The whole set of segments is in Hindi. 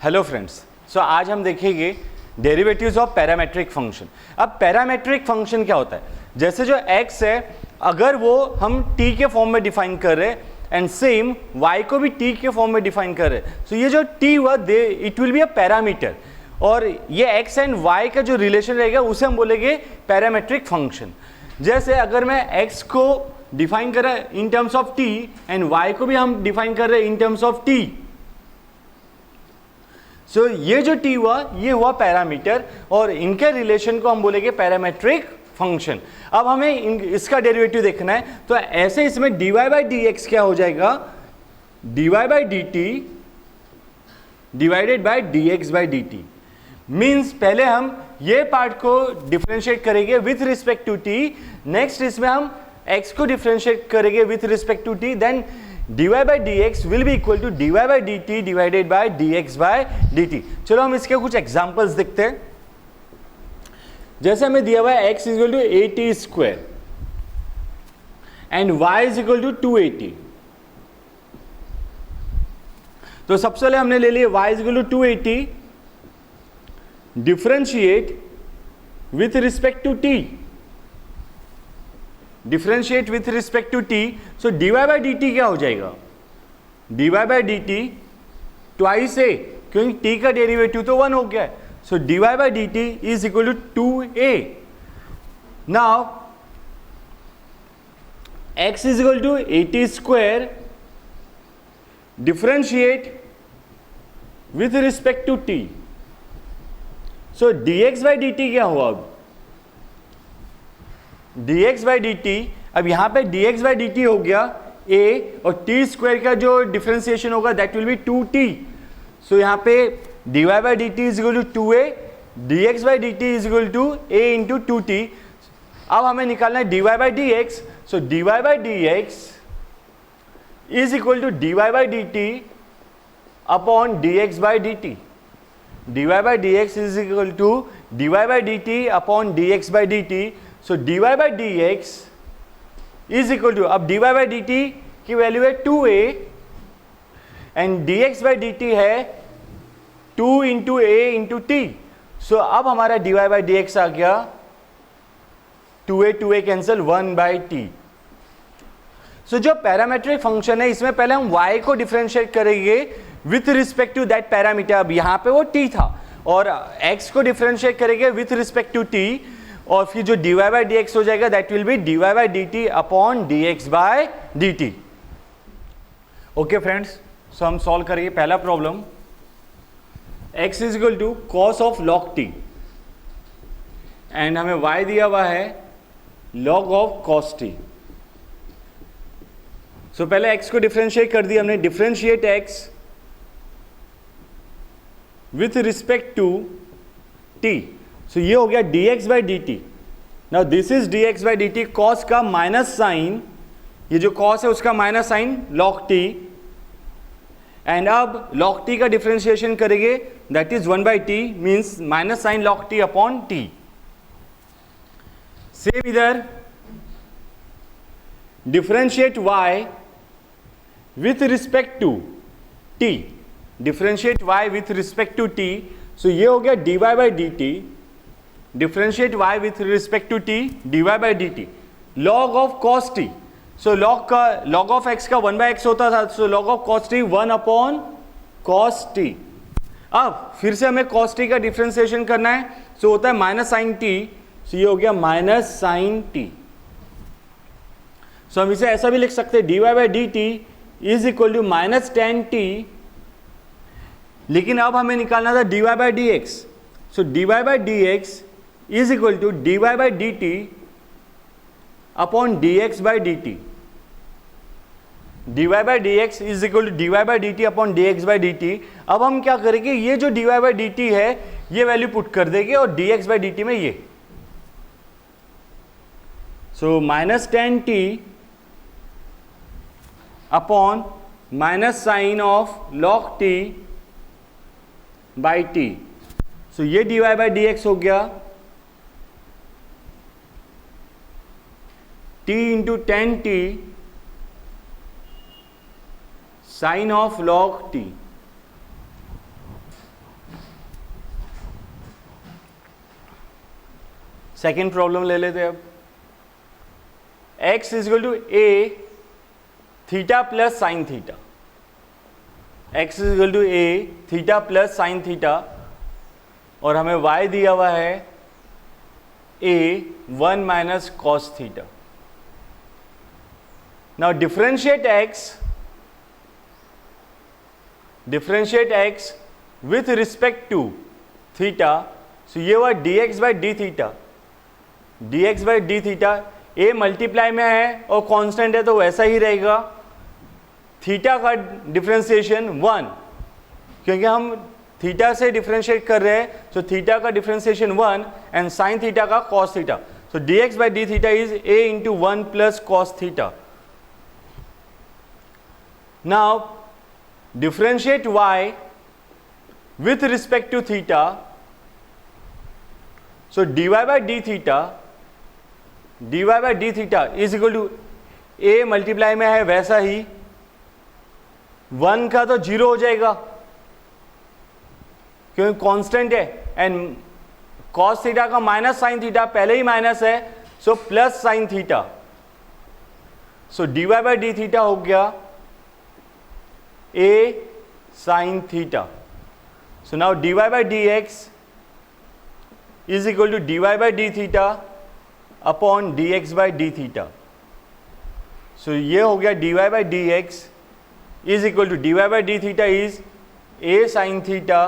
हेलो फ्रेंड्स, सो आज हम देखेंगे डेरिवेटिव्स ऑफ पैरामेट्रिक फंक्शन। अब पैरामेट्रिक फंक्शन क्या होता है? जैसे जो x है, अगर वो हम t के फॉर्म में डिफाइन कर रहे हैं एंड सेम y को भी t के फॉर्म में डिफाइन कर रहे हैं, सो ये जो t हुआ it will be a parameter, और ये x एंड y का जो रिलेशन रहेगा उसे हम बोलेंगे पैरामेट्रिक फंक्शन। जैसे अगर मैं x को डिफाइन कर रहा है in terms of t and y को भी हम डिफाइन कर रहे हैं in terms of t, so ये जो t हुआ ये हुआ पैरामीटर और इनके रिलेशन को हम बोलेंगे पैरामेट्रिक फंक्शन। अब हमें इसका डेरिवेटिव देखना है, तो ऐसे इसमें dy बाई डी एक्स क्या हो जाएगा, dy by D T divided by D x by D T. Means पहले हम ये पार्ट को डिफ्रेंशिएट करेंगे with respect to t, next इसमें हम x को डिफ्रेंशिएट करेंगे with respect to t, then dy by D X will be equal to dy by D T divided by D x by D T. चलो हम इसके कुछ एग्जांपल्स देखते हैं। जैसे हमें दिया हुआ है x is equal to A T square and y is equal to 280। तो सबसे पहले हमने ले लिया y is equal to 280, differentiate with respect to t, differentiate with respect to t, so dy by D T क्या हो जाएगा, dy by D T twice a, क्योंकि t का डेरिवेटिव तो 1 हो गया है, so dy by D T is equal to 2a। Now x is equal to 80 square, differentiate with respect to t, so dx by D T क्या हुआ, अब dx बाई डी टी, अब यहां पे dx बाई डी टी हो गया a और t स्क्वायर का जो डिफरेंशिएशन होगा दैट विल बी 2t, सो यहां पे dy by D T is equal to 2a, dx by D T is equal to a into 2t। अब हमें निकालना है dy by D x, so dy by D x is equal to dy by D T upon dx by D t, dy by D x is equal to dy by D T upon dx by D t, so dy by D x is equal to, अब dy बाई डी टी की वैल्यू है 2a and dx by D T है 2 इंटू a इंटू टी, सो अब हमारा dy बाई डी एक्स आ गया 2a कैंसिल 1 बाई टी। सो जो पैरामेट्रिक फंक्शन है इसमें पहले हम y को डिफरेंशिएट करेंगे with respect to that parameter, अब यहां पे वो t था, और x को डिफरेंशिएट करेंगे विथ रिस्पेक्ट टू t, और फिर जो dy बाई डी एक्स हो जाएगा that will be dy by D T upon D x by D T. Okay friends, so हम सॉल्व करेंगे पहला problem. x is equal to cos of log t and हमें y दिया हुआ है log of cos t। So पहले x को डिफरेंशिएट कर दिया हमने, differentiate x with respect to t, so ये हो गया dx by D T. Now this is dx by D T, cos का माइनस साइन, ये जो कॉस है उसका minus sine log t, and अब log t का डिफरेंशिएशन करेंगे that is 1 by T, means minus sine log t upon t। Same इधर differentiate y with respect to t, differentiate y with respect to t, so ये हो गया dy by D T, differentiate y with respect to t dy by D T, log of cos t, so log of x का 1 बाई एक्स होता था, so log of cos t 1 upon cos t। अब फिर से हमें cos t का डिफरेंशिएशन करना है, सो होता है माइनस साइन t, सो ये हो गया माइनस साइन t। सो हम इसे ऐसा भी लिख सकते हैं dy by D T is equal to minus ten t, लेकिन अब हमें निकालना था dy by D x, so dy by D x is equal to dy by D T upon dx by D t, dy by D x is equal to dy by D T upon dx by D t. अब हम क्या करेंगे, ये जो dy बाई डी टी है ये वैल्यू पुट कर देंगे और dx बाई डी टी में ये, so minus tan T upon minus sine of log t by T, so ये dy बाई डी एक्स हो गया t into tan T sine of log t। Second problem ले लेते हैं अब। x is equal to A theta plus sine theta, x is equal to A theta plus sine theta, और हमें y दिया हुआ है a 1 minus cos theta. Now differentiate x with respect to theta. So ये हुआ dx by D theta, dx by D theta, a multiply में है और कांस्टेंट है तो वैसा ही रहेगा। थीटा का डिफरेंशिएशन 1, क्योंकि हम थीटा से डिफरेंशिएट कर रहे हैं, सो थीटा का डिफरेंशिएशन 1 एंड साइन थीटा का cos theta. So dx by D theta is a into 1 plus cos theta. Now differentiate y with respect to theta, so dy by d theta is equal to a multiply में है वैसा ही, 1 का तो 0 हो जाएगा क्योंकि कांस्टेंट है, एंड cos थीटा का माइनस साइन थीटा पहले ही माइनस है, so plus sine theta. So dy by d theta हो गया a sine theta. So now dy by dx is equal to dy by d theta upon dx by d theta. So ये हो गया dy by dx is equal to dy by d theta is a sin theta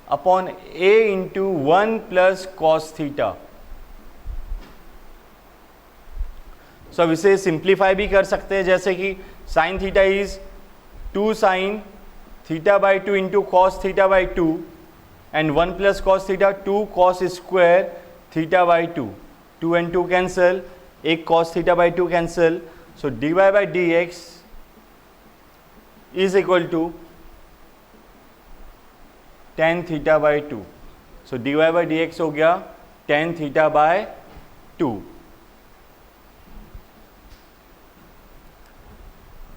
upon a into 1 plus cos theta. So अब इसे सिंप्लीफाई भी कर सकते हैं, जैसे कि sin theta is 2 sin theta by 2 into cos theta by 2 and 1 plus cos theta 2 cos square theta by 2, 2 and 2 cancel, एक cos theta by 2 cancel. So D Y by D x is equal to tan theta by 2। So D Y by D x हो गया tan theta by 2।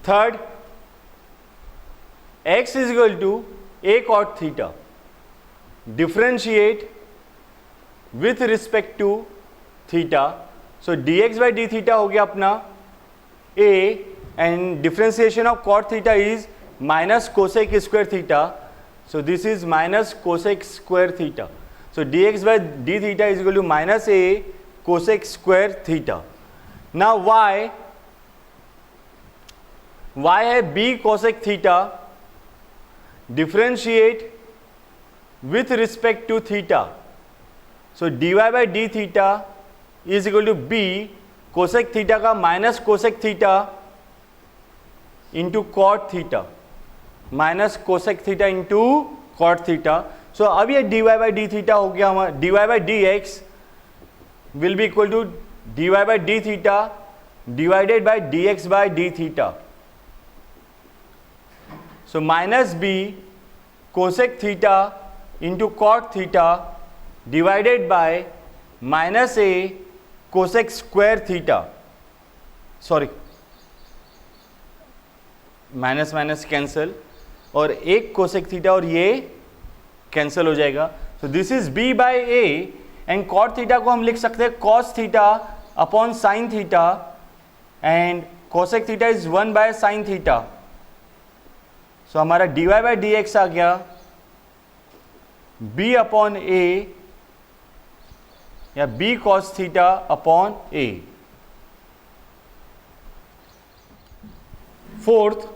Third, x is equal to a cot theta, differentiate with respect to theta, so dx by d theta हो गया अपना a and differentiation of cot theta is minus cosec square theta, so this is minus cosec square theta, so dx by d theta is equal to minus a cosec square theta. Now y है b cosec theta, differentiate with respect to theta, so dy by d theta is equal to b cosec theta का minus cosec theta into cot theta, minus cosec theta into cot theta. so अब ये dy by d theta हो गया हमारा, dy by dx will be equal to dy by d theta divided by dx by d theta. So minus b cosec theta into cot theta divided by minus a cosec square theta, sorry minus minus cancel और एक cosec थीटा और ये कैंसल हो जाएगा. So this is b by A and cot theta को हम लिख सकते हैं cos theta upon sine theta and cosec theta is 1 by sine theta. So हमारा dy बाई डी एक्स आ गया b अपॉन ए या b cos theta upon A. Fourth,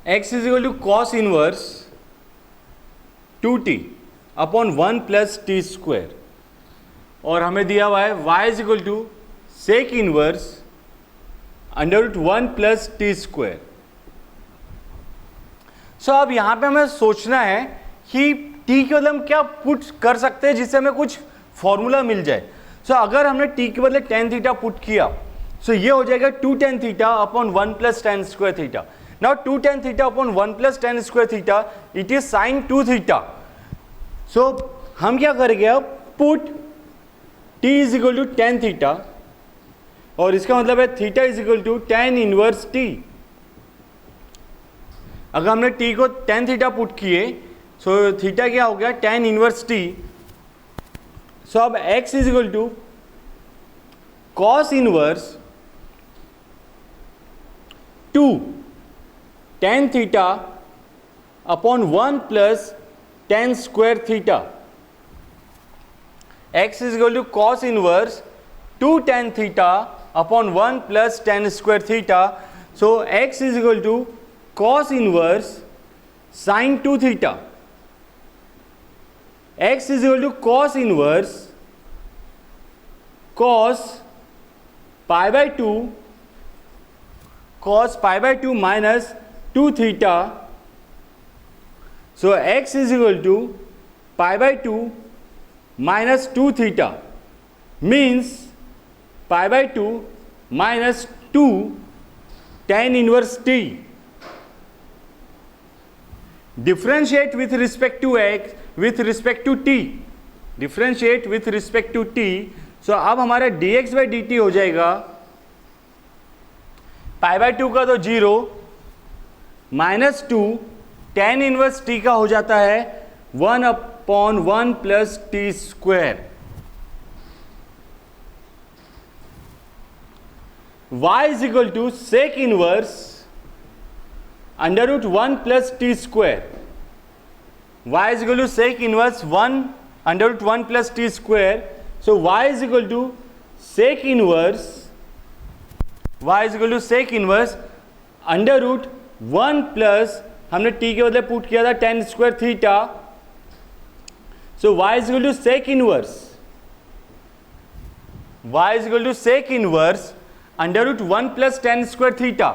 x is equal to cos inverse 2t upon 1 plus T square और हमें दिया हुआ है y is equal to sec inverse under root 1 plus T square. So अब यहाँ पे हमें सोचना है कि t के बदले हम क्या पुट कर सकते हैं जिससे हमें कुछ फॉर्मूला मिल जाए. सो अगर हमने t के बदले tan थीटा पुट किया सो ये हो जाएगा 2 tan theta upon 1 plus tan square theta. Now 2 tan theta upon 1 plus tan square theta it is sine 2 theta. So हम क्या करेंगे अब put t is equal to tan theta और इसका मतलब है theta is equal to tan inverse t. अगर हमने t को tan थीटा पुट किए सो थीटा क्या हो गया tan इनवर्स t सो अब x is equal to cos inverse 2 tan theta upon 1 plus tan square theta. x is equal to cos inverse 2 tan theta upon 1 plus tan square theta. So x is equal to cos inverse sin 2 theta. x is equal to cos inverse cos pi by 2 minus 2 theta. So x is equal to pi by 2 minus 2 theta means pi by 2 minus 2 tan inverse t. Differentiate with respect to x with respect to t. Differentiate with respect to t. So अब हमारा dx by dt हो जाएगा pi by 2 का तो 0 minus 2 tan inverse t का हो जाता है 1 upon 1 plus t square. Y is equal to sec inverse under root 1 plus t square. Y is equal to sec inverse 1 under root 1 plus t square. So y is equal to sec inverse under root 1 plus हमने t के बदले पुट किया था tan square theta. So y is equal to sec inverse under root 1 plus tan square theta.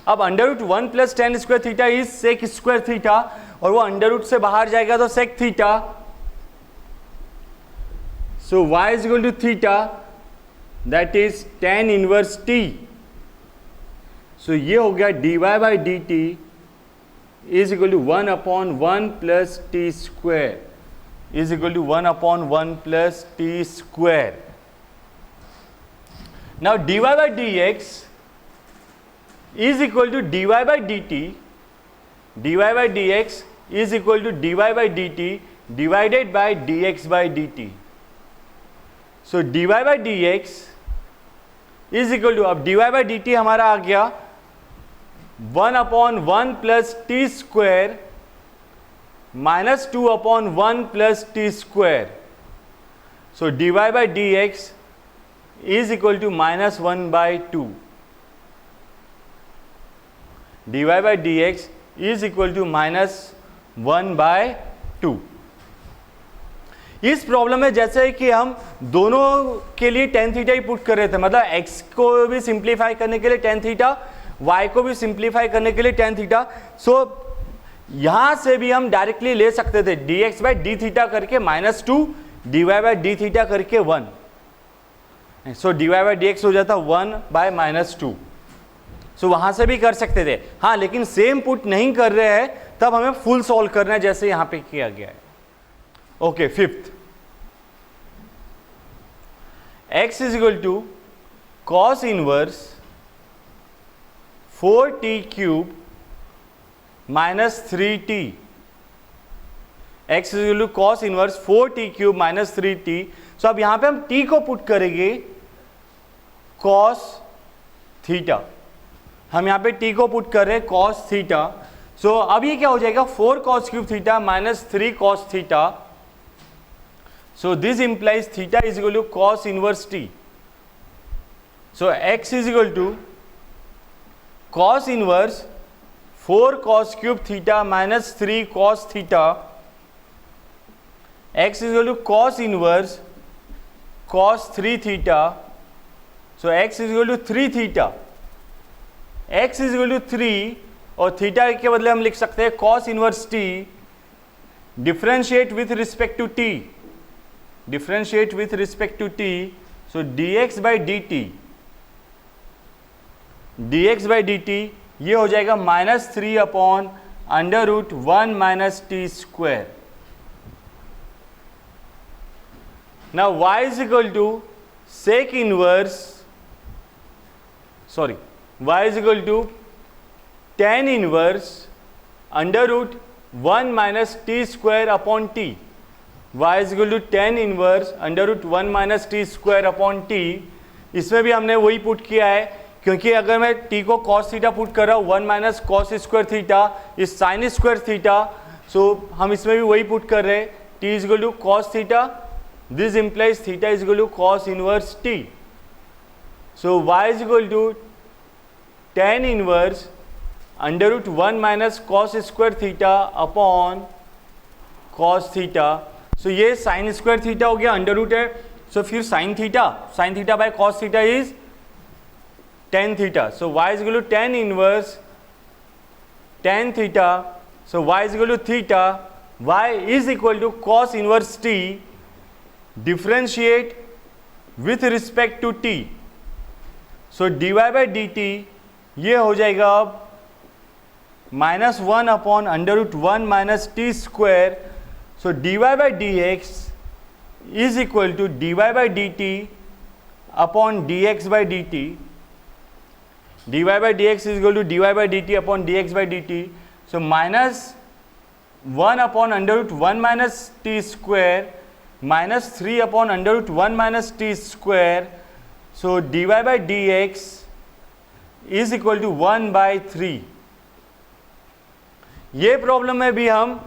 अब under root 1 plus tan square theta is sec square theta और वो under root से बाहर जाएगा तो sec theta. So y is equal to theta, that is tan inverse t. So ये हो गया dy by dt is equal to 1 upon 1 plus t square is equal to 1 upon 1 plus t square. Now dy by dx is equal to dy by dt. Dy by dx is equal to dy by dt divided by dx by dt. So dy by dx is equal to, अब dy by dt हमारा आ गया 1 upon 1 plus t square minus 2 upon 1 plus t square. So dy by dx is equal to minus 1 by 2. dy by dx is equal to minus 1 by 2. इस प्रॉब्लम में जैसे कि हम दोनों के लिए tan थीटा ही पुट कर रहे थे, मतलब x को भी सिंप्लीफाई करने के लिए tan थीटा, y को भी सिंप्लीफाई करने के लिए tan थीटा. सो यहां से भी हम डायरेक्टली ले सकते थे dx बाई डी थीटा करके minus 2 dy by D theta करके 1. सो dy बाई dx हो जाता 1 बाय माइनस 2. सो वहां से भी कर सकते थे. हाँ, लेकिन सेम पुट नहीं कर रहे हैं, तब हमें फुल सॉल्व करना है जैसे यहां पे किया गया है. Okay, fifth, x is equal to cos inverse 4t cube minus 3t. x is equal to cos inverse 4t cube minus 3t. So अब यहां पे हम t को पुट करेंगे कॉस थीटा. हम यहां पे t को पुट कर रहे हैं कॉस थीटा. सो अब ये क्या हो जाएगा 4 cos cube theta minus 3 cos theta. So this implies theta is equal to cos inverse t. So x is equal to cos inverse 4 cos cube theta minus 3 cos theta. X is equal to cos inverse cos 3 theta. So x is equal to 3 theta. X is equal to 3 और थीटा के बदले हम लिख सकते हैं cos inverse t. Differentiate with respect to t. Differentiate with respect to t. So dx by dt ये हो जाएगा minus 3 upon under root 1 minus t square. Now y is equal to sec inverse, sorry, y is equal to tan inverse under root 1 minus t square upon t. y is equal to ten inverse under root one minus t square upon t. इसमें भी हमने वही पुट किया है, क्योंकि अगर मैं t को cos थीटा पुट कर रहा हूँ, one minus cos square theta is sine square theta, so हम इसमें भी वही पुट कर रहे हैं, t is equal to cos theta, this implies theta is equal to cos inverse t। So y is equal to ten inverse under root one minus cos square theta upon cos theta. So ये साइन स्क्वायर थीटा हो गया, अंडर रूट है, सो फिर sine theta by cos theta is tan theta. So y is equal to ten inverse tan theta, so y is equal to theta, y is equal to cos inverse t, differentiate with respect to t। So dy by D t ये हो जाएगा अब minus one upon under root one minus t square. So D Y by D x is equal to d Y by D T upon D x by D t. D Y by D x is equal to d Y by D T upon D x by D t. So minus one upon under root one minus t square minus three upon under root one minus t square. So D Y by D x is equal to one by three. ये प्रॉब्लम में भी हम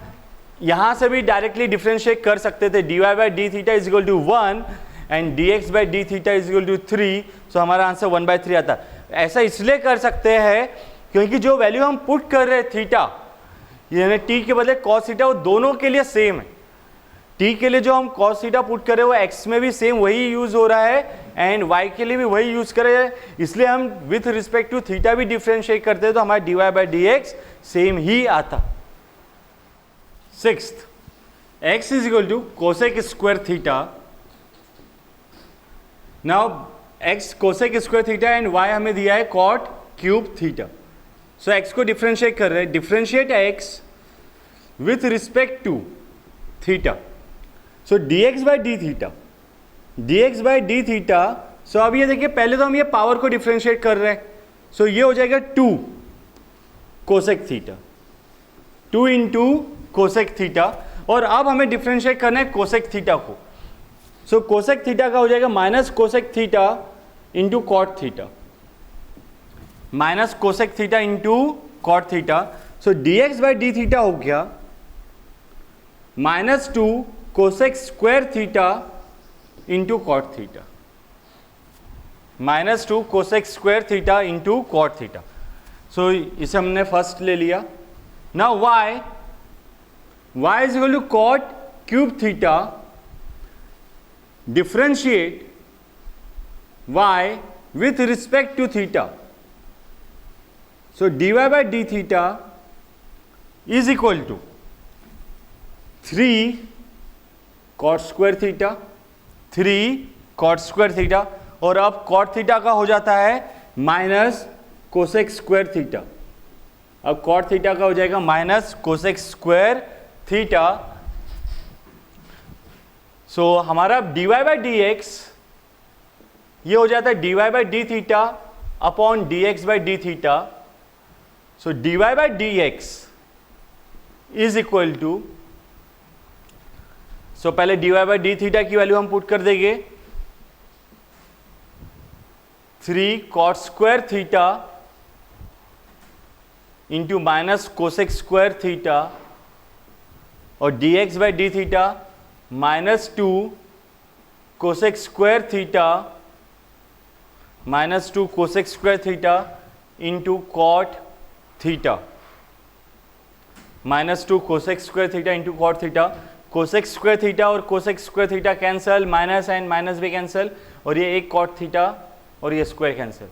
यहां से भी डायरेक्टली डिफरेंशिएट कर सकते थे, d Y by D theta is equal to one and d x by D theta is equal to three. So हमारा आंसर वन बाई थ्री आता। ऐसा इसलिए कर सकते हैं क्योंकि जो वैल्यू हम पुट कर रहे हैं थीटा, यानी टी के बदले कॉस थीटा, वो दोनों के लिए सेम है। टी के लिए जो हम कॉस थीटा पुट कर रहे हैं वो एक्स में भी सेम वही यूज हो रहा है एंड वाई के लिए भी वही यूज कर रहे हैं, इसलिए हम विथ रिस्पेक्ट टू थीटा भी डिफरेंशिएट करते हैं तो हमारा d Y by D x same ही आता। Sixth, x is equal to cosec square theta. Now x cosec square theta and y हमें दिया है cot cube theta. So x को डिफरेंशिएट कर रहे हैं, differentiate x with respect to theta. So dx by D theta, dx by D theta. So अब ये देखिए, पहले तो हम ये पावर को डिफरेंशिएट कर रहे हैं, सो ये हो जाएगा two cosec theta, two into cosec theta, और अब हमें डिफरेंशिएट करना है कोसेक थीटा को। सो कोसेक थीटा का हो जाएगा minus cosec theta into cot theta, minus cosec theta into cot theta. So d x by D theta हो गया minus two cosec square theta into cot theta, minus two cosec square theta into cot theta. So इसे हमने फर्स्ट ले लिया। Now y is equal to cot cube theta, differentiate y with respect to theta. So D Y by D theta is equal to three cot square theta, three cot square theta, और अब कॉट थीटा का हो जाता है माइनस कोसेक स्क्वायर थीटा। अब कॉट थीटा का हो जाएगा minus cosec square theta. So हमारा d Y by D x ये हो जाता है d Y by D theta upon D x by D theta. So D Y by D x is equal to, so पहले d Y by D theta की वैल्यू हम पुट कर देंगे, three cot square theta into minus cosec square theta, और d x by D theta minus two cosec square theta minus two cosec square theta into cot theta, minus two cosec square theta into cot theta. Cosec square theta और cosec square theta cancel, minus and minus भी कैंसल, और ये एक कॉट थीटा और ये square cancel,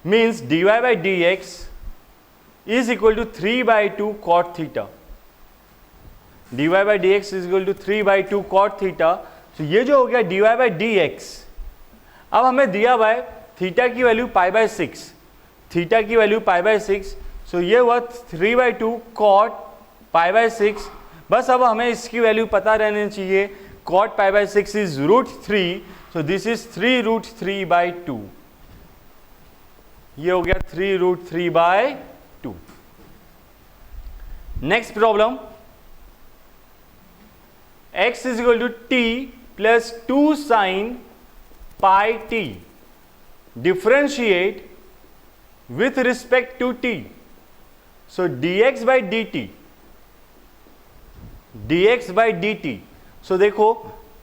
means d Y by D x is equal to three by two cot theta. D Y by D x is equal to three by two cot theta. तो ये जो हो गया d Y by D x, अब हमें दिया हुआ है थीटा की value pi by six, theta की value pi by six. So ये हुआ three by two cot pi by six. बस अब हमें इसकी वैल्यू पता रहनी चाहिए, cot pi by six is root three, so this is three root three by two. ये हो गया three root three by two. Next problem, x is equal to t plus 2 sine pi t, differentiate with respect to t. So dx by dt, dx by dt. So देखो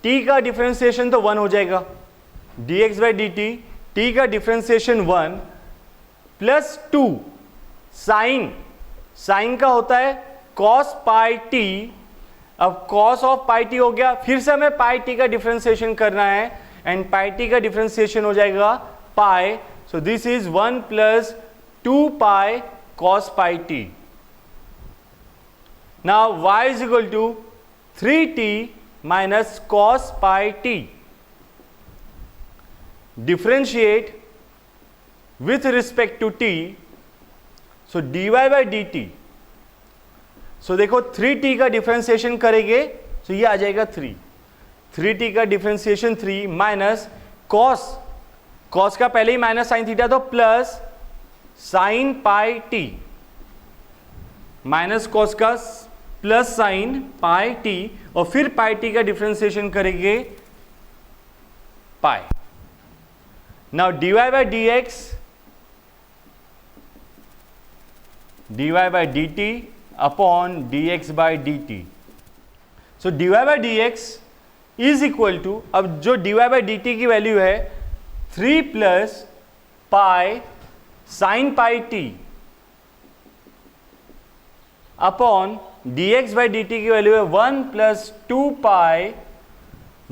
t का डिफरेंशिएशन तो 1 हो जाएगा, dx by dt, t का डिफरेंशिएशन 1 प्लस 2 साइन, साइन का होता है cos पाई t. अब cos ऑफ पाई टी हो गया, फिर से हमें पाई टी का डिफरेंशिएशन करना है एंड पाई टी का डिफरेंशिएशन हो जाएगा पाई. So this is 1 plus 2 pi cos pi t. Now y is equal to 3t minus cos pi t. Differentiate with respect to t. So dy by dt. So देखो 3t का डिफरेंशिएशन करेंगे तो ये आ जाएगा 3. 3t का डिफरेंशिएशन 3 माइनस cos, cos का पहले ही माइनस साइन थीटा तो plus sine pi t, minus cos का प्लस साइन पाई टी, और फिर पाई टी का डिफरेंशिएशन करेंगे pi. Now dy by dx, dy bye dt upon dx by dt. So dy by dx is equal to, अब जो dy बाय dt की वैल्यू है 3 plus pi sine pi t upon dx by dt की वैल्यू है 1 प्लस 2 पाई,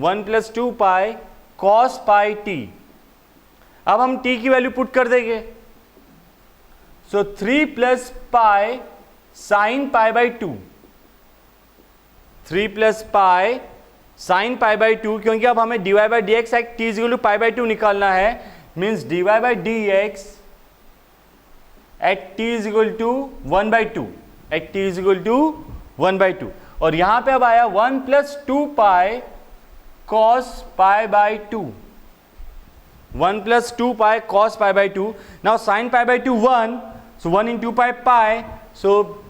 1 plus 2 pi cos pi t. अब हम t की वैल्यू पुट कर देंगे, so 3 plus pi sine pi by 2, 3 plus pi sine pi by 2, क्योंकि अब हमें dy by dx at t is equal to pi by 2 निकालना है, means dy by dx at t is equal to 1 by 2, at t is equal to 1 by 2. और यहां पे अब आया 1 plus 2 pi cos pi by 2, 1 plus 2 pi cos pi by 2. Now sine pi by 2 1, so 1 into pi pi, so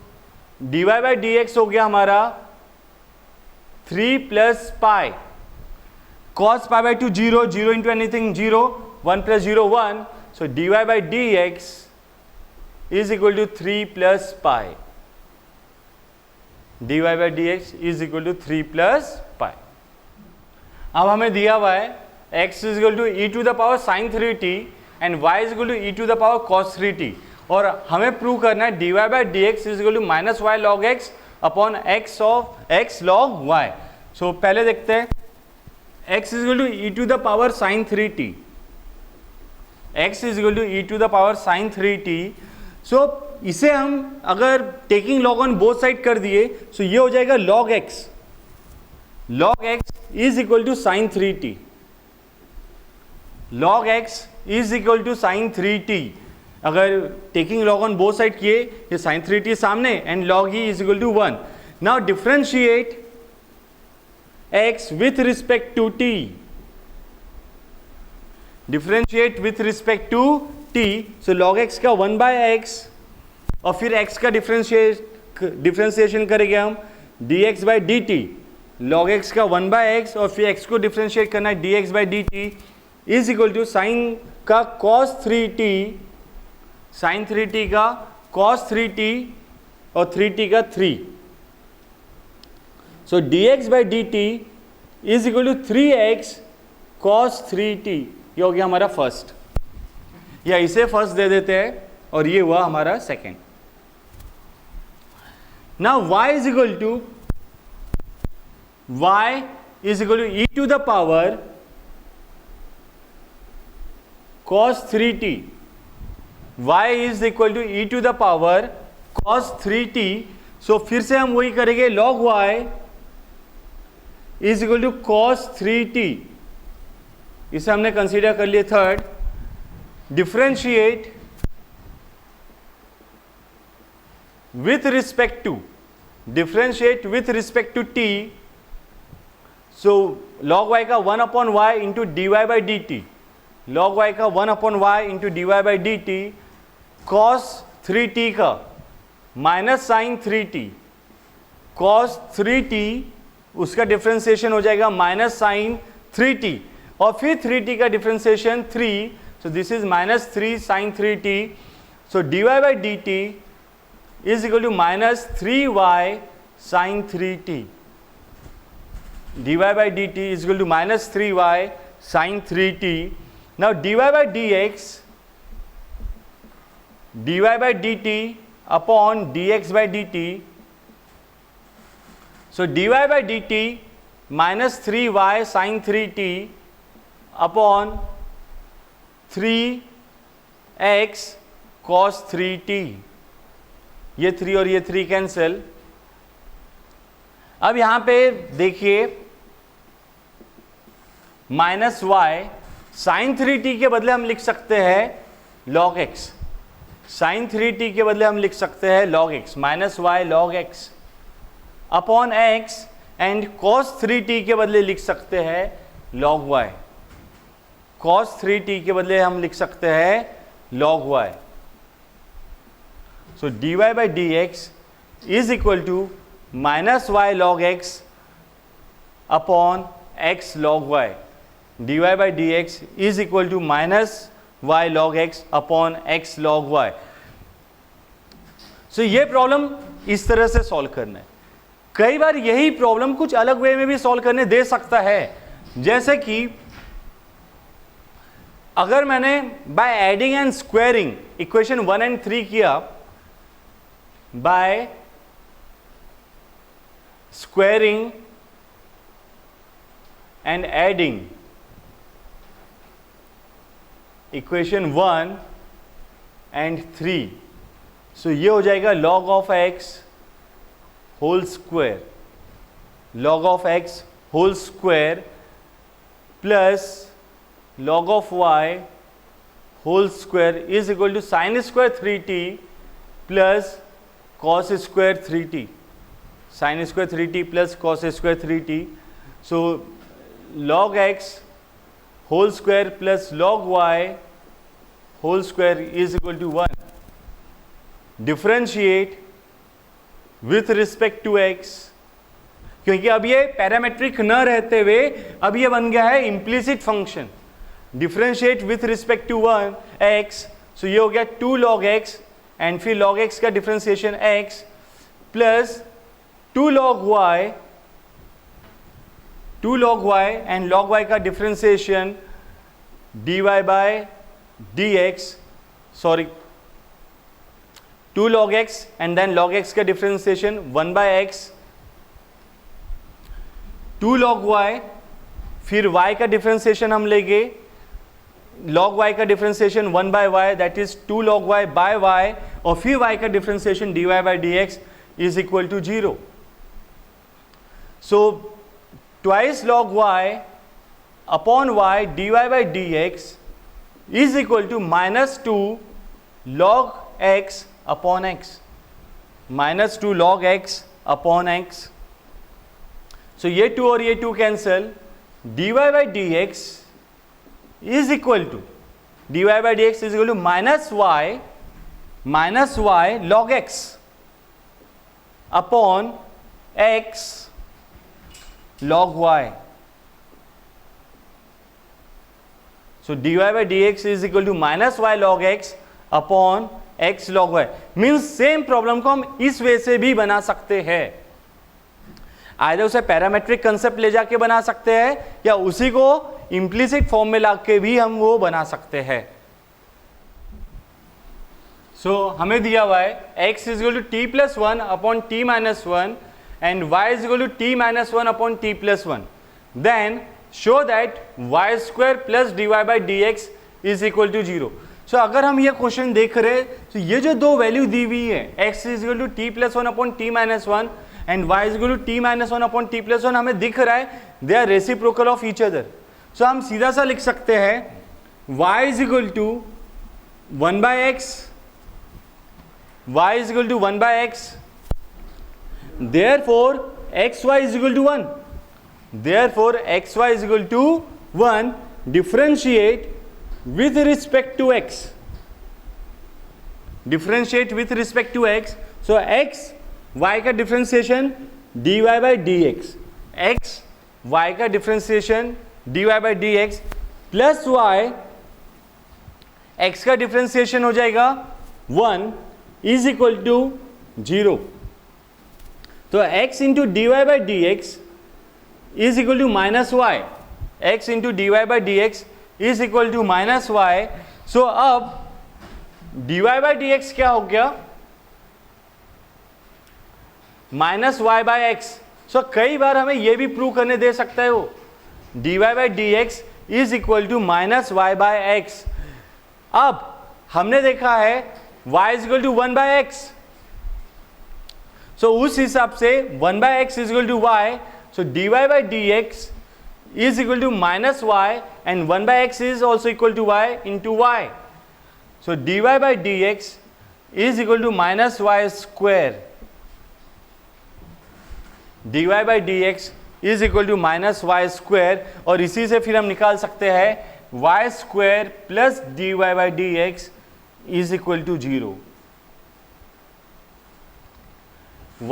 dy by dx हो गया हमारा 3 plus pi cos pi by 2 0, 0 into anything 0, 1 plus 0 1, so dy by dx is equal to 3 plus pi. dy by dx is equal to 3 plus pi. अब हमें दिया हुआ है x is equal to e to the power sin 3t and y is equal to e to the power cos 3t, और हमें प्रूव करना है dy by dx is equal to minus y log x upon x of x log y. सो पहले देखते हैं x is equal to e to the power sin 3t, x is equal to e to the power sin 3t. सो इसे हम अगर taking log on both side कर दिए सो ये हो जाएगा log x, log x is equal to sine 3t, log x is equal to sine 3t. अगर taking log on both side किए, ये साइन 3t सामने and log e is equal to 1. Now differentiate x with respect to t, differentiate with respect to t. So log x का 1 बाय x और फिर x का डिफरेंशिएशन करेंगे हम dx by dt, log x का 1 बाय x और फिर x को डिफरेंशिएट करना है dx by dt is equal to sine का cos 3t, साइन 3t का cos 3t और 3t का 3. So dx by dt is equal to 3x cos 3t. ये हो गया हमारा फर्स्ट, या इसे फर्स्ट दे देते हैं और ये हुआ हमारा second. Now y is equal to e to the power cos 3t, y is equal to e to the power cos 3t. So फिर से हम वही करेंगे, log y is equal to cos 3t. इसे हमने कंसीडर कर लिया third. Differentiate with respect to, differentiate with respect to t. So log y का 1 upon y into dy by dt, log y का 1 upon y into dy by dt, cos 3t का minus sign 3t, cos 3t उसका डिफ्रेंसिएशन हो जाएगा माइनस साइन 3t, और फिर 3t का differentiation 3, so this is minus 3 sine 3t, so dy by dt is equal to minus 3y sine 3t, dy by dt is equal to minus 3y sine 3t. Now dy by dt upon dx by dt, so dy by dt minus 3y sin 3t upon 3x cos 3t, ये 3 और ये 3 कैंसिल. अब यहां पे देखिए माइनस वाई साइन 3t के बदले हम लिख सकते हैं log x, साइन 3t के बदले हम लिख सकते हैं log x, minus y log x upon x, and cos 3t के बदले लिख सकते हैं log y, cos 3t के बदले हम लिख सकते हैं log y. So dy by dx is equal to minus y log x upon x log y, dy by dx is equal to minus y log x upon x log y. So ये प्रॉब्लम इस तरह से सॉल्व करना है. कई बार यही प्रॉब्लम कुछ अलग वे में भी सॉल्व करने दे सकता है, जैसे कि अगर मैंने by adding and squaring equation 1 and 3 किया, by squaring and adding equation 1 and 3, so ये हो जाएगा log of x whole square, log of x whole square plus log of y whole square is equal to sine square 3t plus cos square 3t, sine square 3t plus cos square 3t. So log x whole square plus log y whole square is equal to 1. Differentiate with respect to x, क्योंकि अब ये पैरामेट्रिक न रहते हुए अब ये बन गया है implicit function. Differentiate with respect to x, so ये हो गया 2 log x, एंड फिर log x का differentiation x plus 2 log y and log y का differentiation dy by dx, sorry 2 log x and then log x का differentiation 1 by x, 2 log y, फिर y का डिफरेंशिएशन हम लेंगे log y का differentiation 1 by y, that is 2 log y by y, और फिर y का differentiation dy by dx is equal to 0. So twice log y upon y dy by dx is equal to minus 2 log x upon x, minus 2 log x upon x. So ये 2 और ये 2 cancel, dy by dx is equal to minus y log x upon x log y. So dy by dx is equal to minus y log x upon x log y. Means same problem को हम इस वे से भी बना सकते हैं, आइदर उसे पैरामेट्रिक कंसेप्ट ले जाके बना सकते हैं या उसी को इम्प्लिसिट फॉर्म में लाके भी हम वो बना सकते हैं. सो हमें दिया हुआ है x is equal to t plus 1 upon t minus 1 and y is equal to t minus 1 upon t plus 1. Then show that y square plus dy by dx is equal to 0. So अगर हम ये क्वेश्चन देख रहे हैं तो ये जो दो वैल्यू दी हुई है x is equal to t plus 1 upon t minus 1 and y is equal to t minus 1 upon t plus 1, हमें दिख रहा है they are reciprocal of each other. So हम सीधा सा लिख सकते हैं y is equal to 1 by x, y is equal to 1 by x, therefore xy is equal to 1, therefore xy is equal to 1. Differentiate with respect to x, differentiate with respect to x. so x y का differentiation dy by dx x y का differentiation dy by D x plus y x का डिफ्रेंसिएशन हो जाएगा 1 इज इक्वल टू 0। तो x into d Y by D x is equal to minus y, x into d Y by D x is equal to minus y. So अब dy बाई डी एक्स क्या हो गया, minus y by x. So कई बार हमें यह भी प्रूव करने दे सकता है वो, dy by D x is equal to minus y by x. अब हमने देखा है y is equal to 1 by x, so उस हिसाब से 1 by x is equal to y, so dy by D x is equal to minus y and 1 by x is also equal to y into y. So dy by dx is equal to minus y square. dy by dx is equal to minus y square और इसी से फिर हम निकाल सकते हैं y square plus dy by dx is equal to 0.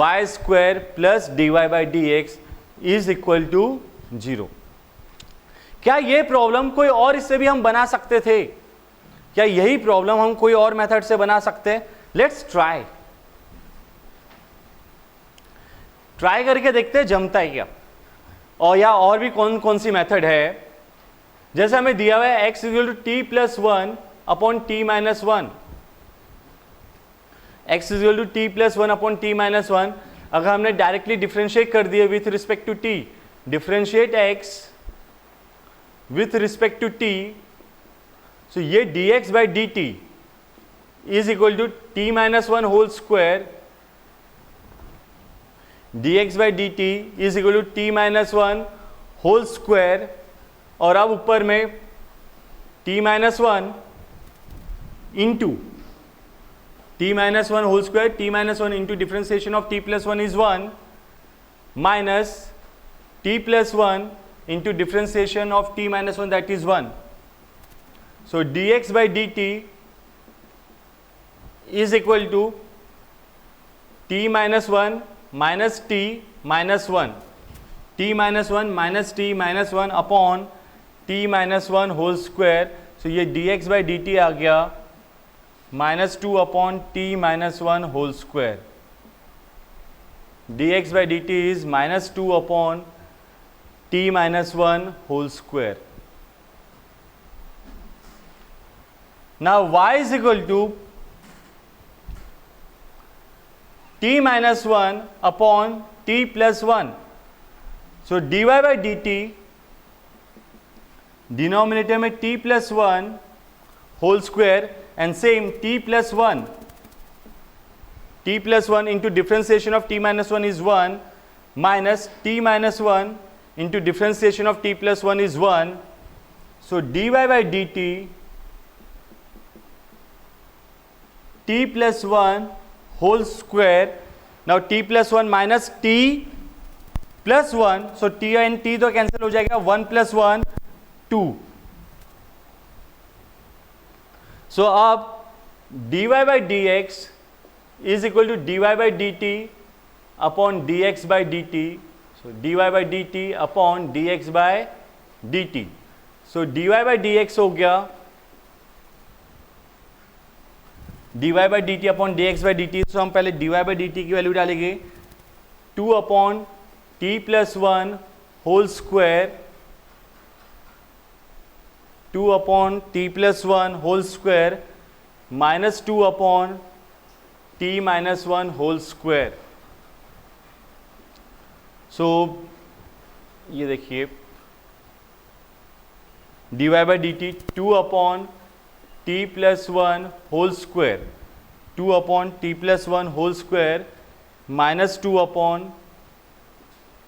y square plus dy by dx is equal to 0. क्या ये प्रॉब्लम कोई और इससे भी हम बना सकते थे? क्या यही प्रॉब्लम हम कोई और मेथड से बना सकते हैं? लेट्स ट्राई करके देखते हैं जमता है क्या, और या और भी कौन कौन सी मेथड है। जैसे हमें दिया हुआ है x equal to t plus 1 upon t minus 1, x equal to t plus 1 upon t minus 1। अगर हमने डायरेक्टली डिफ्रेंशिएट कर दिए with respect to t, differentiate x with respect to t, so ये dx by dt is equal to t minus 1 whole square, dx by dt is equal to t minus 1 whole square, और अब ऊपर में t minus 1 into t minus 1 whole square, t minus 1 into differentiation of t plus 1 is 1 minus t plus 1 into differentiation of t minus 1 that is 1. So dx by dt is equal to t minus 1 minus t minus 1, t minus 1 minus t minus 1 upon t minus 1 whole square. So ये dx by dt आ गया minus 2 upon t minus 1 whole square. dx by dt is minus 2 upon t minus 1 whole square. Now y is equal to t minus 1 upon t plus 1. So dy by dt, denominator में t plus 1 whole square and same t plus 1. t plus 1 into differentiation of t minus 1 is 1 minus t minus 1 into differentiation of t plus 1 is 1. So dy by dt t plus 1 whole square. Now t plus 1 minus t plus 1, so t and t तो cancel हो जाएगा, 1 plus 1 2. So अब dy by dx is equal to dy by dt upon dx by dt. So dy by dt upon dx by dt. So dy by dx हो गया dy by dt upon dx by dt. So हम पहले dy by dt की वैल्यू डालेंगे 2 upon t plus 1 whole square, 2 upon t plus 1 whole square minus 2 upon t minus 1 whole square. So ये देखिए dy by dt 2 upon t plus 1 whole square, 2 upon t plus 1 whole square minus 2 upon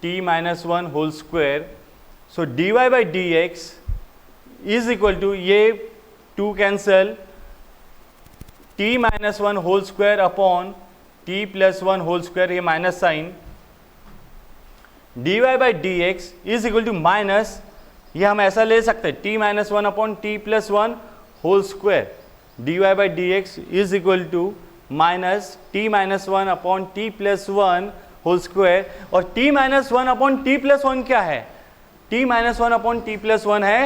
t minus 1 whole square. So dy by dx is equal to ये 2 cancel, t minus 1 whole square upon t plus 1 whole square, ये minus sine, dy by dx is equal to minus, ये हम ऐसा ले सकते हैं t minus 1 upon t plus 1 whole square, dy by dx is equal to minus t minus 1 upon t plus 1 whole square, और t minus one upon t plus one क्या है, t minus one upon t plus one है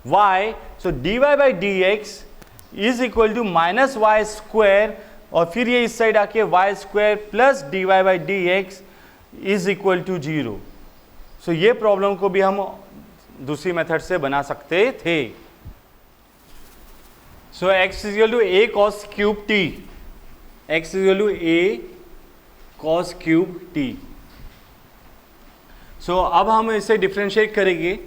y, so dy by D x is equal to minus y square, और फिर ये इस साइड आके y square plus d Y by D x is equal to 0। So ये प्रॉब्लम को भी हम दूसरी मेथड से बना सकते थे। So x is equal to a cos cube t, x is equal to a cos cube t। So अब हम इसे डिफ्रेंशिएट करेंगे,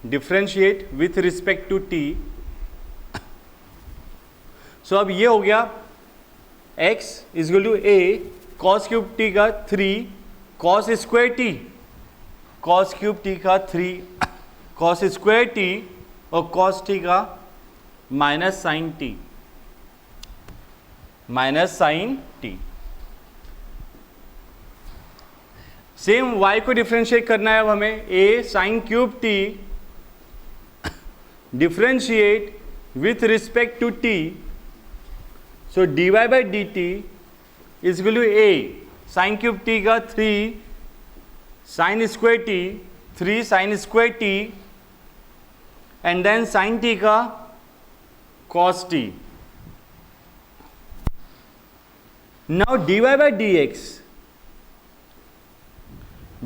differentiate with respect to t। So अब ये हो गया x is equal to a cos cube t का 3 cos square t, cos cube t का 3 cos स्क्वायर t, और cos t का minus sine t, minus sine t। Same y को डिफ्रेंशिएट करना है अब हमें, a sine cube t differentiate with respect to t, so dy by D T is equal to a sine cube t का 3 sine square t, 3 sine square t, and then sine t का cos t। Now dy by D x,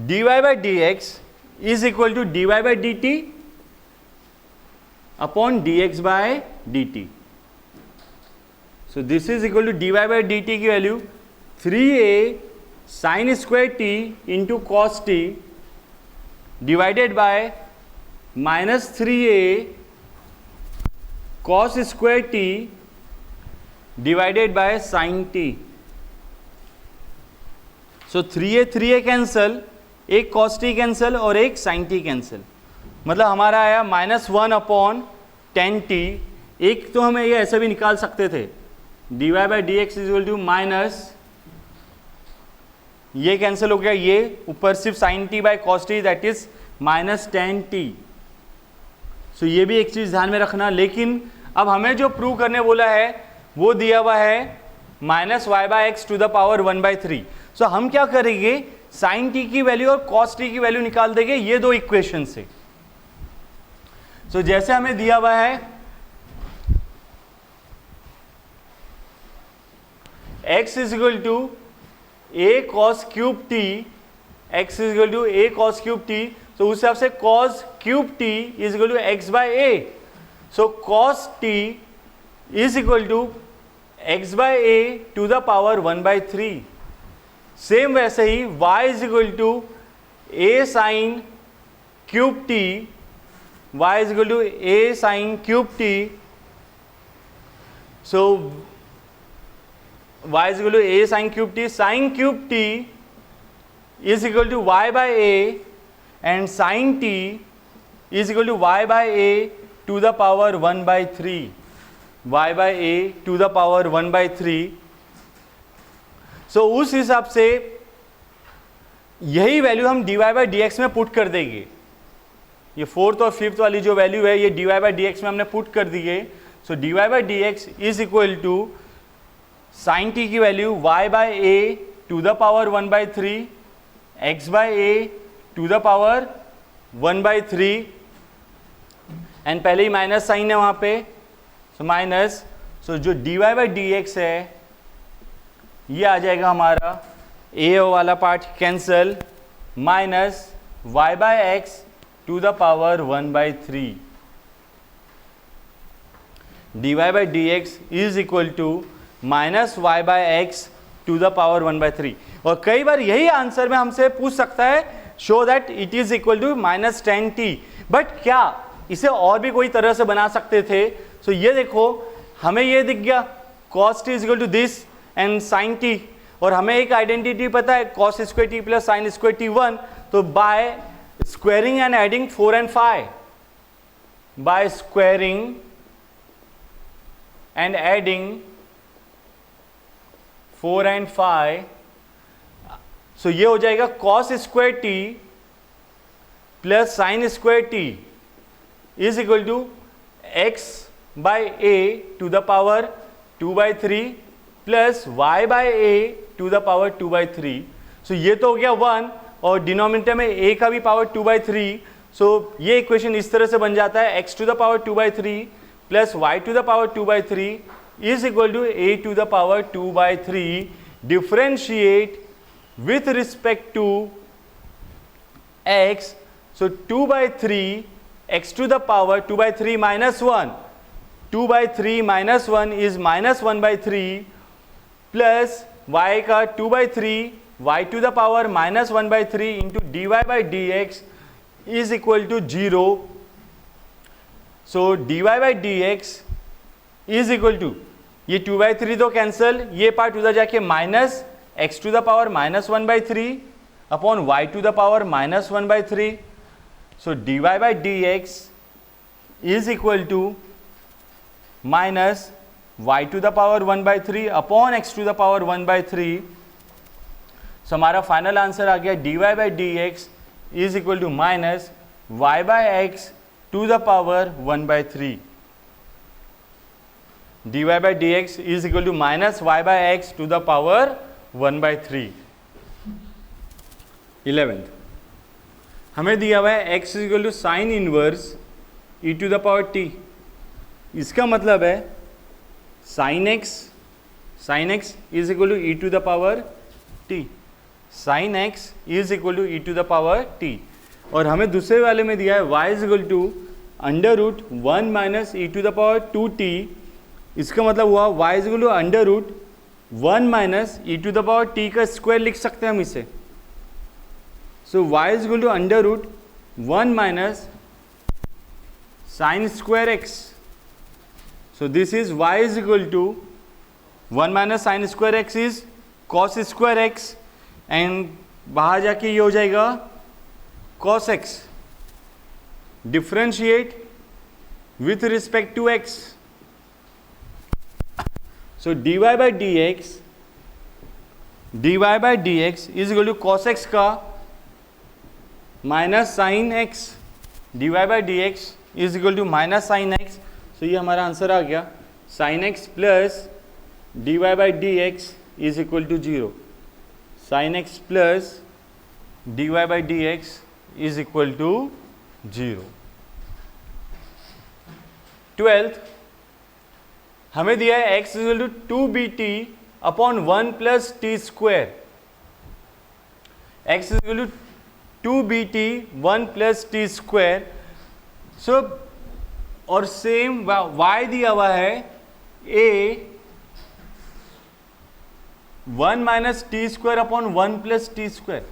dy by D x is equal to dy by D T upon dx by dt। So this is equal to dy by D T की value 3a sign square t into cos t divided by minus 3a cos square t divided by sine t। So 3a cancel, एक cos t कैंसल और एक sin t कैंसल, मतलब हमारा आया माइनस 1 अपॉन 10t। एक तो हमें ये ऐसे भी निकाल सकते थे, dy by D x is equal to minus, ये कैंसिल हो गया, ये ऊपर सिर्फ sine t by cos t that is minus 10t। So ये भी एक चीज़ ध्यान में रखना। लेकिन अब हमें जो प्रूव करने बोला है वो दिया हुआ है minus y by x to the power 1/3। So हम क्या करेंगे, साइन t की वैल्यू और कॉस t की वैल्यू निकाल देंगे ये दो इक्वेशन से। सो जैसे हमें दिया हुआ है x is equal to a cos cube t, x is equal to a cos cube t, तो उस हिसाब से cos cube t is equal to x by a। So cos t is equal to x by a to the power 1/3। Same वैसे ही y is equal to a sine cube t, y is equal to a sine cube t, so y is equal to a sin cube t, sin cube t is equal to y by a, and sin t is equal to y by a to the power 1/3, y by a to the power 1/3। सो उस हिसाब से यही वैल्यू हम dy by dx में पुट कर देंगे। ये फोर्थ और फिफ्थ वाली जो वैल्यू है ये dy by dx में हमने पुट कर दी है। So dy by dx is equal to sine t की value y by a to the power 1/3, x by a to the power 1/3, and पहले ही माइनस साइन है वहाँ पे, सो माइनस, सो जो dy बाई dx है ये आ जाएगा हमारा a वाला part cancel, minus y by x to the power 1/3, dy by dx is equal to minus y by x to the power 1/3। और कई बार यही आंसर में हमसे पूछ सकता है show that it is equal to minus 10t, but क्या इसे और भी कोई तरह से बना सकते थे। सो ये देखो हमें ये दिख गया cos t is equal to this and sin t, और हमें एक आइडेंटिटी पता है cos square t plus sin square t 1, तो by squaring and adding 4 and 5, by squaring and adding 4 and 5, so ये हो जाएगा cos square t plus sin square t is equal to x by a to the power 2/3 plus y by a to the power 2/3। सो ये तो हो गया 1 और डिनोमिनेटर में a का भी पावर 2/3. सो ये इक्वेशन इस तरह से बन जाता है x to the power 2/3 plus y to the power 2/3 is equal to a to the power 2/3. Differentiate with respect to x. So 2/3 x to the power 2/3 minus 1. 2/3 minus 1 is minus 1/3 plus y का 2/3 y to the power minus 1/3 into dy by dx is equal to 0. So dy by dx is equal to ये 2/3 तो कैंसल, ये पार्ट उधर जाके minus x to the power minus 1/3 upon y to the power minus 1/3. So dy by dx is equal to minus y to the power 1/3 upon x to the power 1/3. So हमारा फाइनल आंसर आ गया dy by dx is equal to minus y by x to the power 1/3. dy by dx is equal to minus y by x to the power 1/3. 11th हमें दिया हुआ है x equal to sine inverse e to the power t. इसका मतलब है sine x is equal to e to the power t. Sine x is equal to e to the power t. और हमें दूसरे वाले में दिया है y is equal to under root 1 minus e to the power 2t. इसका मतलब हुआ y is equal to under root 1 minus e to the power t का स्क्वायर लिख सकते हैं हम इसे. So y is equal to under root 1 minus sin square x. So this is y is equal to 1 minus sin square x is cos square x and बाहर जाके ये हो जाएगा cos x. Differentiate with respect to x. So dy by dx is equal to cos x का minus sine x. D Y by D x is equal to minus sine x. So ये हमारा आंसर आ गया sine x plus d Y by D x is equal to 0. Sine x plus d Y by D x is equal to 0. 12th हमें दिया है x is equal to 2bt upon 1 plus T square. x is equal to 2bt 1 plus T square. सो और सेम y दिया हुआ है a 1 minus t square upon 1 plus T square.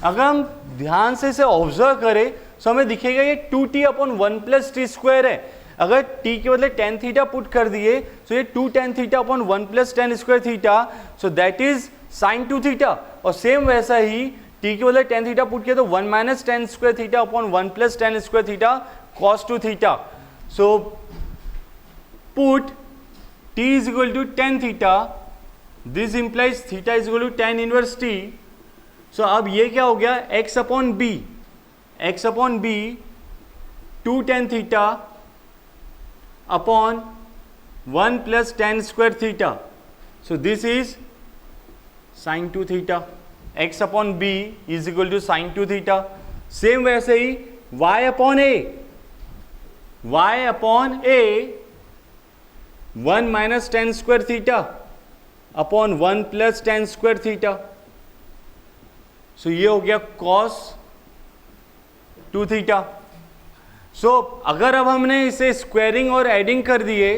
अगर हम ध्यान से इसे ऑब्जर्व करें तो हमें दिखेगा ये 2t upon 1 plus T square है. अगर t के बदले tan थीटा पुट कर दिए तो ये 2 tan theta upon 1 plus tan square theta. So that is sine 2 theta. और सेम वैसा ही t के बदले tan थीटा पुट किया तो 1 minus tan square theta upon 1 plus tan square theta cos 2 theta. So put t is equal to tan theta. This implies theta is equal to tan inverse t. So अब ये क्या हो गया x upon b 2 tan theta upon 1 plus tan square theta. So this is sine 2 theta. x upon b is equal to sine 2 theta. Same वैसे ही y upon a 1 minus tan square theta upon 1 plus tan square theta. So ये हो गया cos 2 थीटा. सो अगर अब हमने इसे स्क्वायरिंग और एडिंग कर दिए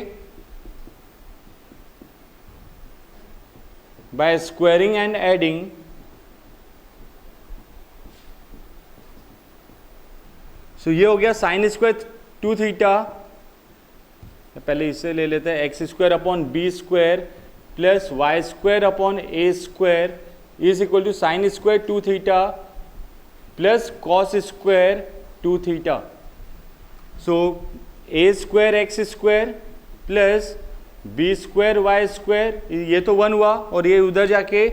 by squaring and adding so ये हो गया साइन स्क्वायर 2 थीटा. पहले इसे ले लेते हैं x square upon b square plus y square upon a square is equal to sine square 2 theta plus cos square 2 theta. So a square x square plus b square y square ये तो 1 हुआ और ये उधर जाके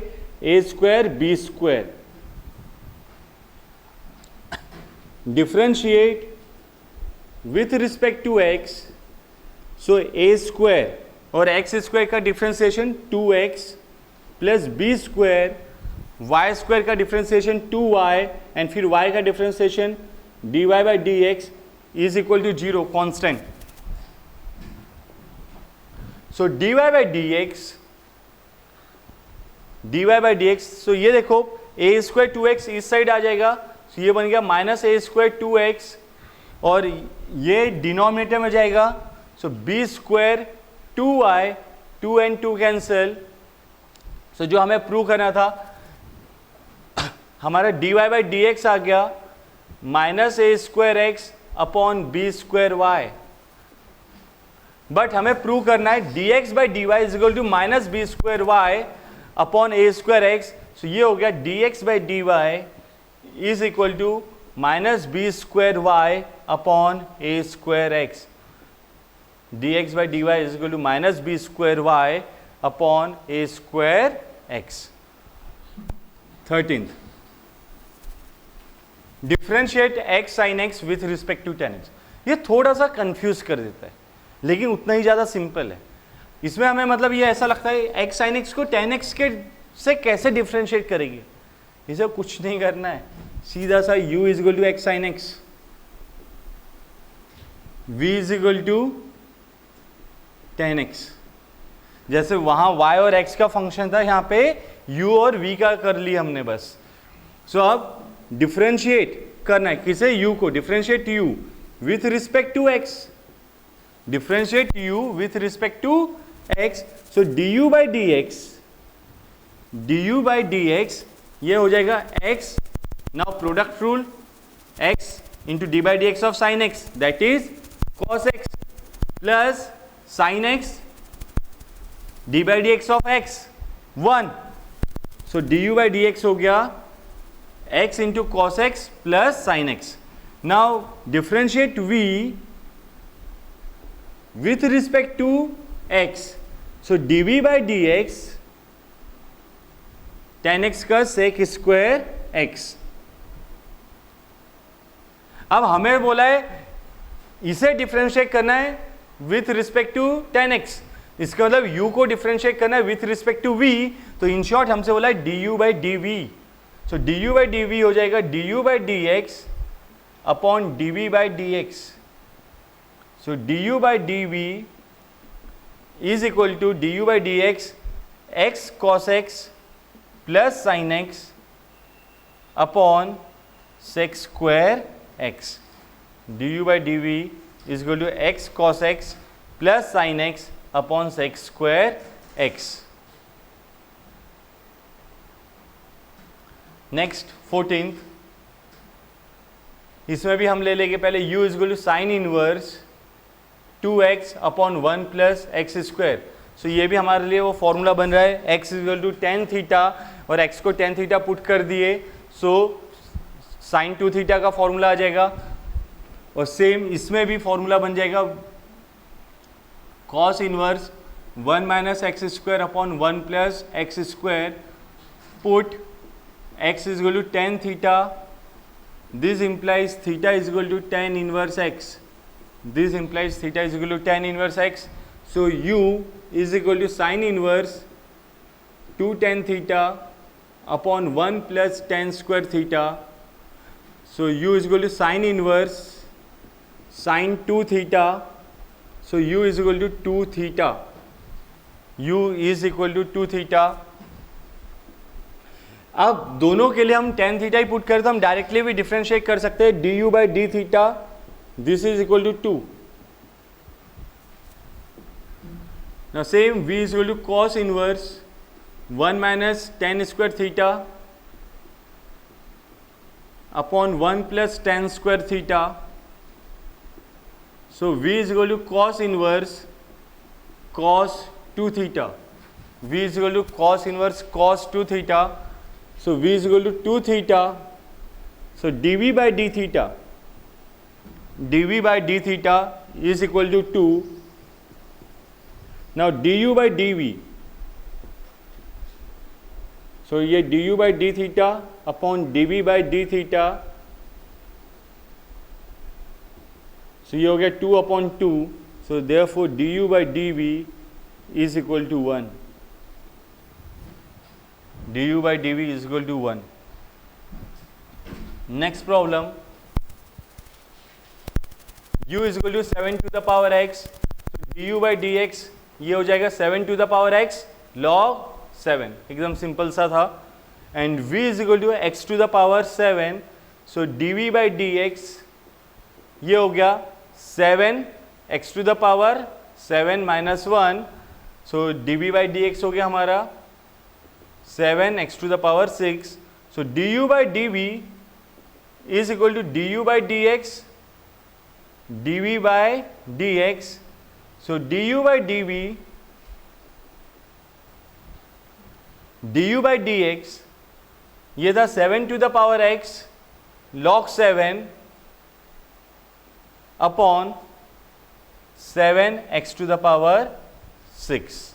a square b square. Differentiate with respect to x. So a square और एक्स स्क्वायर का differentiation 2x plus b square y square का डिफ्रेंसिएशन 2y एंड फिर y का differentiation dy by D x is equal to 0 constant. So dy by D x, so ये देखो a स्क्वायर 2x इस साइड आ जाएगा, so ये बन गया माइनस a स्क्वायर 2x और ये डिनोमिनेटर में जाएगा, so b square 2y, 2 and 2 cancel. So जो हमें प्रूव करना था हमारा dy बाई डी एक्स आ गया minus a square x upon b square y. But हमें प्रूव करना है dx by d y is equal to minus b square y upon a square x. So ये हो गया dx by d y is equal to minus b square y upon a square x. dx by d y is equal to minus b square y upon a square x. 13th, differentiate x sin x with respect to tan x. ये थोड़ा सा कंफ्यूज कर देता है लेकिन उतना ही ज़्यादा सिंपल है. इसमें हमें मतलब ये ऐसा लगता है x sin x को tan x के से कैसे डिफ्रेंशिएट करेंगे. इसे कुछ नहीं करना है, सीधा सा u is equal to x sin x, v is equal to tan x. जैसे वहाँ y और x का फंक्शन था, यहाँ पे u और v का कर लिया हमने बस. सो अब डिफ्रेंशिएट करना है किसे, u को. Differentiate u with respect to x, differentiate u with respect to x. So du by D x ये हो जाएगा x. Now product rule, x into d by D x of sine x that is cos x plus sine x d by D x of x 1. So du by D x हो गया x into cos x plus sine x. Now differentiate v with respect to x. So dv by dx tan x का sec स्क्वायर x. अब हमें बोला है इसे डिफ्रेंशिएट करना है with respect to tan x. इसका मतलब u को डिफ्रेंशिएट करना है विथ रिस्पेक्ट टू v. तो इन शॉर्ट हमसे बोला है du by dv. So du by dv हो जाएगा du by dx upon dv by dx. So du by dv is equal to du by dx x cos x plus sin x upon sec square x. du by dv is equal to x cos x plus sin x upon sec square x. Next 14th, इसमें भी हम ले लेंगे पहले u is equal to sin inverse 2x upon 1 plus x square. So ये भी हमारे लिए वो फॉर्मूला बन रहा है x equal to tan theta और x को टेन थीटा पुट कर दिए, सो साइन 2 थीटा का फॉर्मूला आ जाएगा. और सेम इसमें भी फॉर्मूला बन जाएगा cos inverse 1 minus x square upon 1 plus x square put x is equal to tan theta. This implies theta is equal to ten inverse x. This implies theta is equal to tan inverse x. So u is equal to sin inverse 2 tan theta upon 1 plus tan square theta. So u is equal to sin inverse sin 2 theta. So u is equal to 2 theta. u is equal to 2 theta. अब दोनों के लिए हम tan theta ही पुट करते हम डायरेक्टली भी डिफ्रेंशिएट कर सकते हैं du by d theta. This is equal to 2. Now same v is equal to cos inverse 1 minus tan square theta upon 1 plus tan square theta. So v is equal to cos inverse cos 2 theta. v is equal to cos inverse cos 2 theta. So v is equal to 2 theta. So dv by d theta is equal to 2. Now du by dv, so ये du by d theta upon dv by d theta, so ये हो गया 2 upon 2. So therefore du by dv is equal to 1. du by dv is equal to 1. Next problem, u is equal to 7 to the power x, so du by dx ये हो जाएगा 7 to the power x log 7, एकदम सिंपल सा था. And v is equal to x to the power 7, so dv by dx ये हो गया 7 x to the power 7 minus 1, so dv by dx हो गया हमारा 7 x to the power 6, so du by dv is equal to du by dx dv by dx, so du by dx ये था 7 to the power x log 7 upon 7 x to the power 6.